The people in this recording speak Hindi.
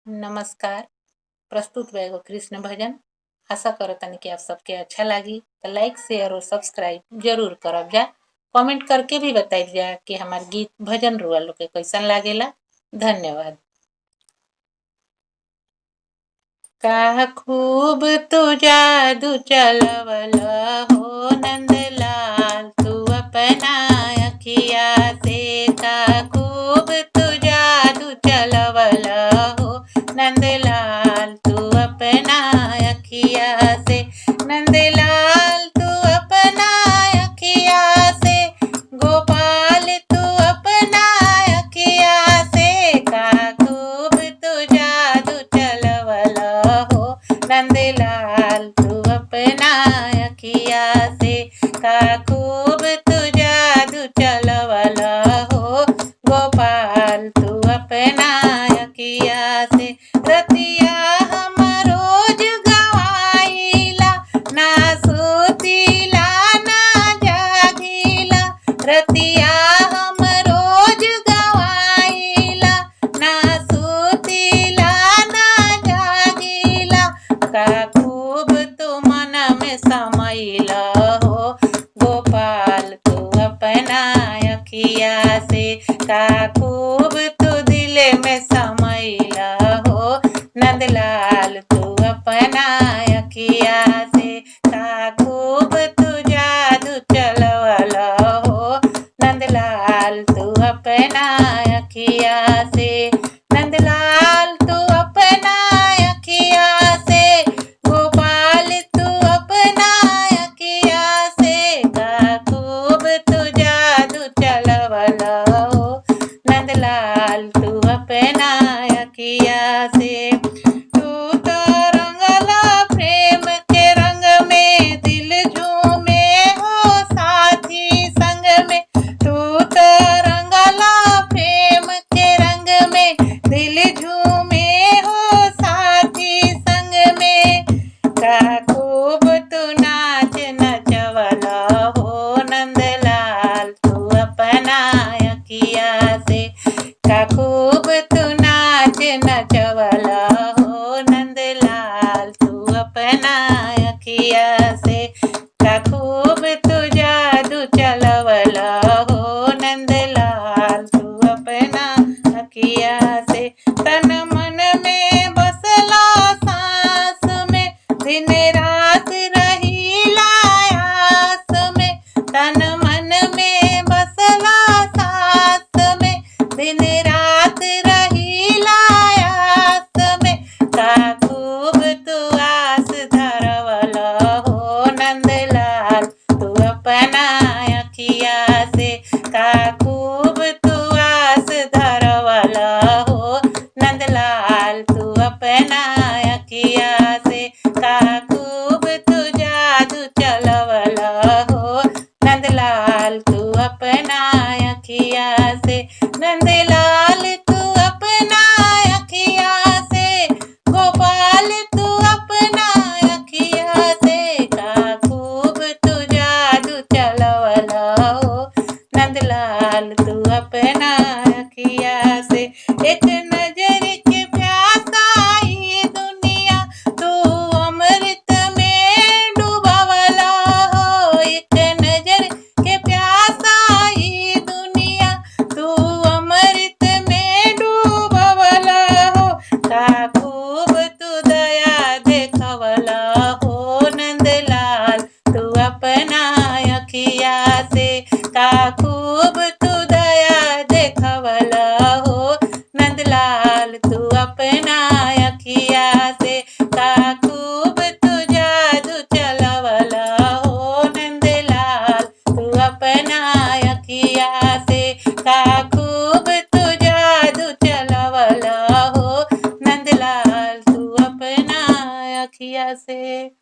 नमस्कार। प्रस्तुत बा एगो कृष्ण भजन। आशा करतानी कि आप सबके अच्छा लागी तो लाइक शेयर और सब्सक्राइब जरूर करब जा। कमेंट करके भी बताइब जा कि हमार गीत भजन रुआ लोग के कैसन लागेला। धन्यवाद। का खूब तू जादू चलवला हो नंदलाल, तू अपना अखिया से का खूब तू जादू चलवला हो नंदलाल, तू अपना अखिया से। नंदलाल तू अपना अखिया से, गोपाल तू अपना अखिया से, का खूब तू जादू चलवला हो नंदलाल, तू अपना अखिया से, का खूब तू जादू चलवला हो गोपाल, तू अपना अखिया से। रतिया हम रोज गवाइला, ना सुतीला ना जागीला। रतिया हम रोज गवाइला, ना सुतीला ना जागीला। का खूब तू मन में समैला हो गोपाल, तू अपना अखिया से, का खूब तू दिल में समैला हो नंदलाल, तू अपना अखिया से, का खूब तू जादू चलवला हो नंदलाल, तू अपना अखिया से। नंदलाल तू अपना अखिया से, गोपाल तू अपना अखिया से, का खूब तू जादू चलवला हो नंदलाल, तू अपना अखिया से। तू तो रंगला प्रेम के रंग में, दिल झूमे हो साथी संग में। तू तो रंगला प्रेम के रंग में, दिल झूमे हो साथी संग में। का खूब तू नाच नचवला हो नंदलाल, तू अपना अखिया से, का खूब तू नाच नचवला हो नंदलाल, तू अपना अखिया से, का खूब तू जादू चलवला हो नंदलाल, तू अपना अखिया से। तन मन में बसला सांस में, दिन रात रहीला आस में। तन मन में बसला सांस में, दिन रात रहीला आस में। का खूब तू आस धरवला हो नंदलाल, तू अपना अखिया से, का खूब तू आस धरवला हो नंदलाल, तू अपना अखिया से, का खूब तू जादू चलवला हो नंदलाल, तू अपना अखिया से। नंदलाल तू अपना अखिया से, गोपाल तू अपना अखिया से, का खूब तू जादू चलवला हो नंदलाल, तू अपना अखिया से। एक नजर के प्यासा ई दुनिया, तू अमृत में डूबवला हो। एक नजर के प्यासा ई दुनिया, तू अमृत में डूबवला हो। का खूब तू दया देखवला हो नंदलाल, तू अपना अखिया से, का खूब तू दया देखवला हो नंदलाल, तू अपना अखिया से, का खूब तू जादू चलवला हो नंदलाल, तू अपना अखिया से, का खूब तू जादू चलवला हो नंदलाल, तू अपना अखिया से।